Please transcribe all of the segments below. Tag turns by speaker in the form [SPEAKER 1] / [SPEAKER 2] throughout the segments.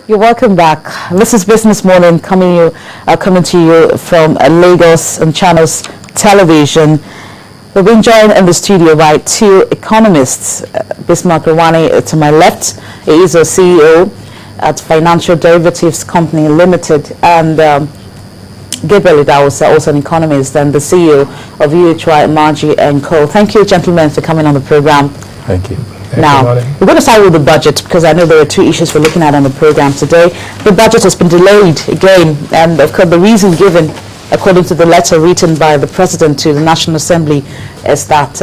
[SPEAKER 1] You're welcome back. This is Business Morning coming to you from Lagos and Channels Television. We're being joined in the studio by two economists. Bismarck Rwani to my left. He is a CEO at Financial Derivatives Company Limited, and Gabriel Idawusa, also an economist and the CEO of UHY Margie & Co. Thank you, gentlemen, for coming on the program.
[SPEAKER 2] Thank you.
[SPEAKER 1] Now, we're going to start with the budget, because I know there are two issues we're looking at on the program today. The budget has been delayed again, and of course the reason given, according to the letter written by the President to the National Assembly, is that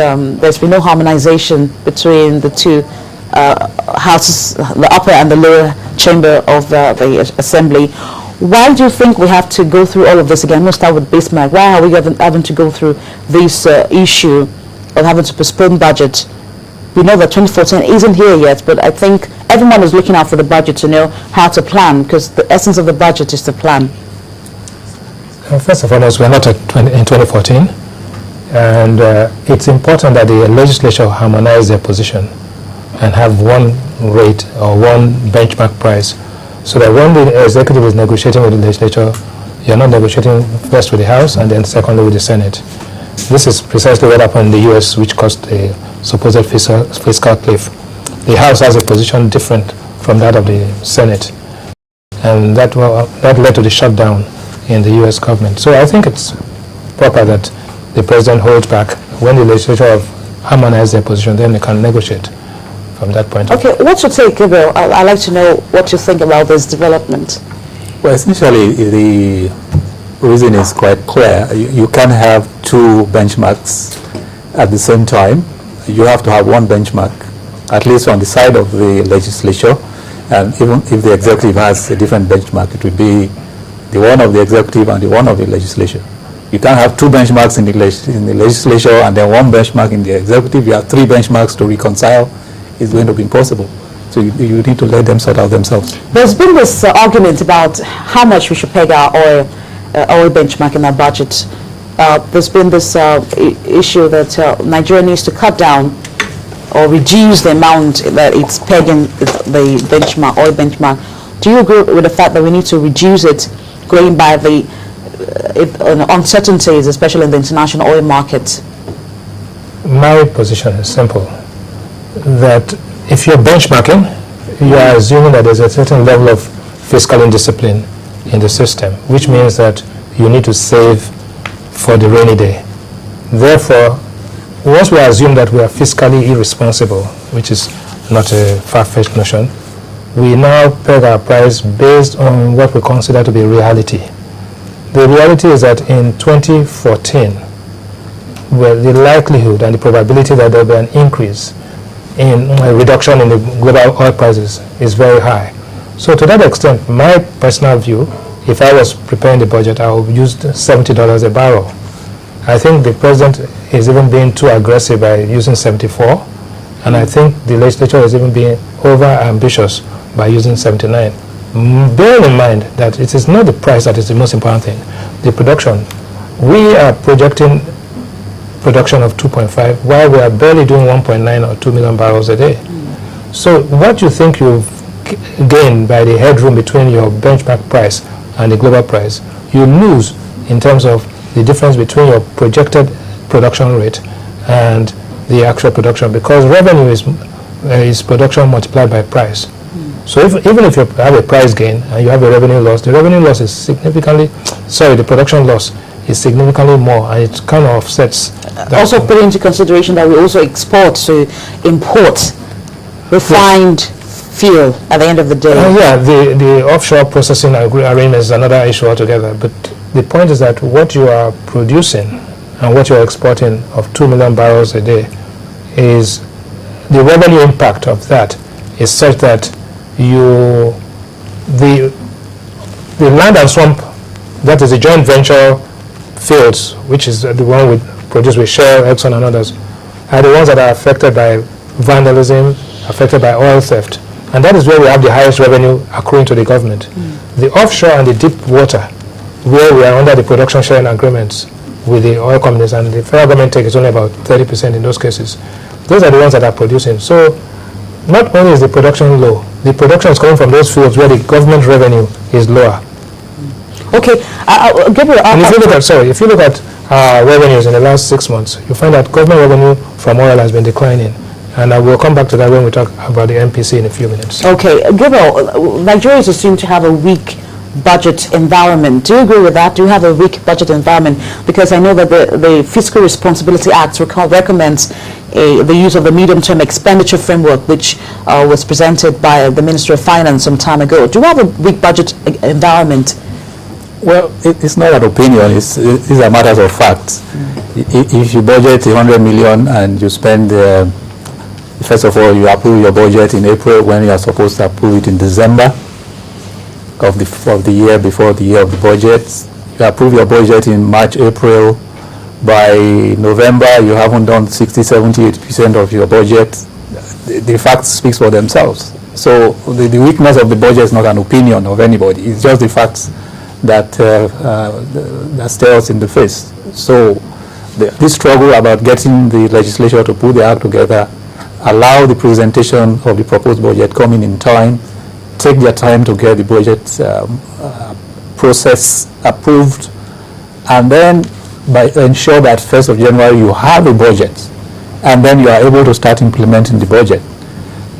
[SPEAKER 1] there's been no harmonization between the two houses, the upper and the lower chamber of the Assembly. Why do you think we have to go through all of this again? We'll start with Bismarck. Why are we having to go through this issue of having to postpone budget? We know that 2014 isn't here yet, but I think everyone is looking out for the budget to know how to plan, because the essence of the budget is to plan.
[SPEAKER 2] First and foremost, we're not in 2014, and it's important that the legislature harmonize their position and have one rate or one benchmark price, so that when the executive is negotiating with the legislature, you're not negotiating first with the House and then secondly with the Senate. This is precisely what happened in the U.S., which caused a supposed fiscal cliff. The House has a position different from that of the Senate, and that led to the shutdown in the U.S. government. So I think it's proper that the President holds back. When the legislature have harmonized their position, then they can negotiate from that point.
[SPEAKER 1] Okay, what's your take, Gabriel? I'd like to know what you think about this development.
[SPEAKER 3] Well, essentially, the reason is quite clear. You can't have two benchmarks at the same time. You have to have one benchmark, at least on the side of the legislature, and even if the executive has a different benchmark, it would be the one of the executive and the one of the legislature. You can't have two benchmarks in the legislature and then one benchmark in the executive. You have three benchmarks to reconcile. It's going to be impossible. So you need to let them sort out themselves.
[SPEAKER 1] There's been this argument about how much we should peg our oil benchmark in our budget. There's been this issue that Nigeria needs to cut down or reduce the amount that it's pegging the benchmark, oil benchmark. Do you agree with the fact that we need to reduce it, going by the uncertainties, especially in the international oil market?
[SPEAKER 2] My position is simple, that if you're benchmarking, you are assuming that there's a certain level of fiscal indiscipline in the system, which means that you need to save for the rainy day. Therefore, once we assume that we are fiscally irresponsible, which is not a far-fetched notion, we now peg our price based on what we consider to be reality. The reality is that in 2014, well, the likelihood and the probability that there will be an increase in a reduction in the global oil prices is very high. So to that extent, my personal view, if I was preparing the budget, I would use $70 a barrel. I think the President is even being too aggressive by using 74, and I think the legislature is even being over-ambitious by using 79. Bearing in mind that it is not the price that is the most important thing, the production. We are projecting production of 2.5, while we are barely doing 1.9 or 2 million barrels a day. So what you think you've gained by the headroom between your benchmark price and the global price, you lose in terms of the difference between your projected production rate and the actual production, because revenue is production multiplied by price. So even if you have a price gain and you have a revenue loss, the revenue loss is the production loss is significantly more, and it kind of offsets that.
[SPEAKER 1] Also put into consideration that we also export to import refined fuel at the end of the day.
[SPEAKER 2] Yeah, the offshore processing arrangement is another issue altogether, but the point is that what you are producing and what you are exporting of 2 million barrels a day is the revenue impact of that is such that the land and swamp, that is the joint venture fields, which is the one we produce with Shell, Exxon and others, are the ones that are affected by vandalism, affected by oil theft. And that is where we have the highest revenue accruing to the government. The offshore and the deep water, where we are under the production sharing agreements with the oil companies, and the federal government take is only about 30% in those cases. Those are the ones that are producing. So not only is the production low, the production is coming from those fields where the government revenue is lower.
[SPEAKER 1] Okay, Gabriel,
[SPEAKER 2] And if you look at revenues in the last 6 months, you find that government revenue from oil has been declining. And I will come back to that when we talk about the MPC in a few minutes.
[SPEAKER 1] okay, Gabriel, Nigeria is assumed to have a weak budget environment. Do you agree with that? Do you have a weak budget environment? Because I know that the Fiscal Responsibility Act recommends the use of the medium-term expenditure framework, which was presented by the Minister of Finance some time ago. Do you have a weak budget environment?
[SPEAKER 3] Well, it's not an opinion, these are matters of facts. If you budget 100 million and you spend, first of all, you approve your budget in April when you are supposed to approve it in December of the year before the year of the budget. You approve your budget in March, April. By November, you haven't done 60, 70, 80% of your budget. The facts speak for themselves. So the weakness of the budget is not an opinion of anybody. It's just the facts that stare us in the face. So this struggle about getting the legislature to put the act together, allow the presentation of the proposed budget coming in time, take their time to get the budget process approved, and then ensure that 1st of January you have a budget, and then you are able to start implementing the budget.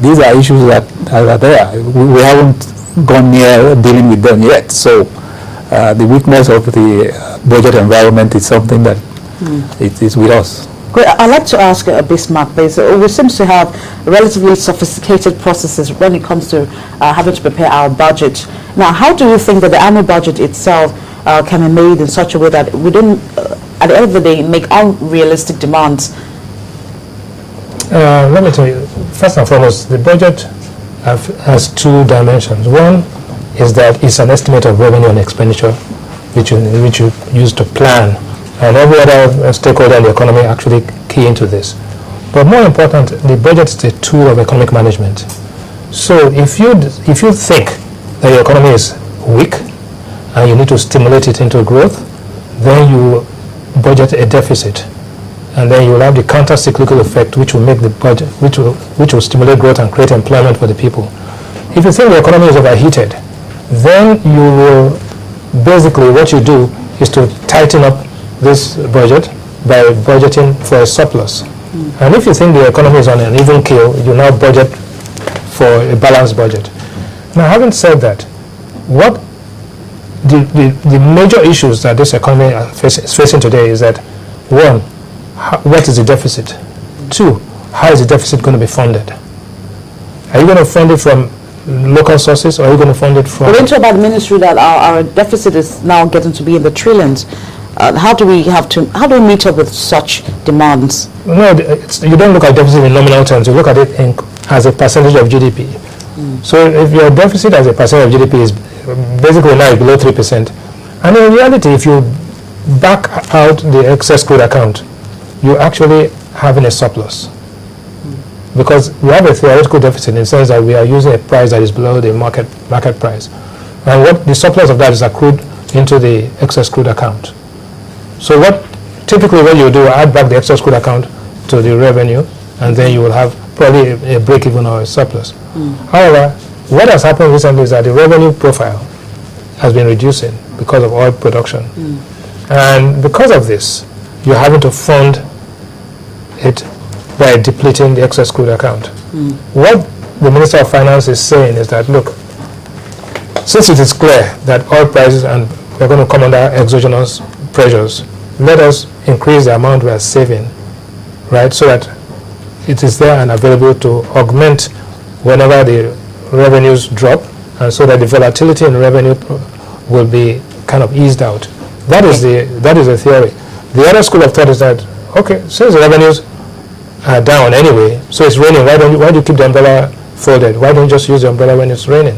[SPEAKER 3] These are issues that are there. We haven't gone near dealing with them yet. So the weakness of the budget environment is something that it is with us.
[SPEAKER 1] Great. I'd like to ask Bismarck, please. We seem to have relatively sophisticated processes when it comes to having to prepare our budget. Now, how do you think that the annual budget itself can be made in such a way that we don't, at the end of the day, make unrealistic demands?
[SPEAKER 2] Let me tell you, first and foremost, the budget has 2 dimensions. One is that it's an estimate of revenue and expenditure, which you use to plan, and every other stakeholder in the economy actually key into this. But more important, the budget is a tool of economic management. So if you think that your economy is weak and you need to stimulate it into growth, then you budget a deficit, and then you will have the counter-cyclical effect, which will make the budget, which will stimulate growth and create employment for the people. If you think the economy is overheated, then you will basically, what you do is to tighten up this budget by budgeting for a surplus. And if you think the economy is on an even keel, you now budget for a balanced budget. Now, having said that, what the major issues that this economy is facing today is that, 1, what is the deficit? 2, how is the deficit going to be funded? Are you going to fund it from local sources, or are you going to fund it from...
[SPEAKER 1] We're into about the ministry that our deficit is now getting to be in the trillions. How do we meet up with such demands?
[SPEAKER 2] No, you don't look at deficit in nominal terms. You look at it as a percentage of GDP. So if your deficit as a percentage of GDP is basically now below 3%, and in reality, if you back out the excess crude account, you're actually having a surplus. Because we have a theoretical deficit in the sense that we are using a price that is below the market price. And what the surplus of that is accrued into the excess crude account. So typically what you do, add back the excess crude account to the revenue, and then you will have probably a break-even or a surplus. However, what has happened recently is that the revenue profile has been reducing because of oil production. And because of this, you're having to fund it by depleting the excess crude account. What the Minister of Finance is saying is that, look, since it is clear that oil prices and we're going to come under exogenous pressures, let us increase the amount we are saving, right, so that it is there and available to augment whenever the revenues drop, and so that the volatility in revenue will be kind of eased out. That is the theory. The other school of thought is that, okay, since the revenues are down anyway, so it's raining, why do you keep the umbrella folded? Why don't you just use the umbrella when it's raining?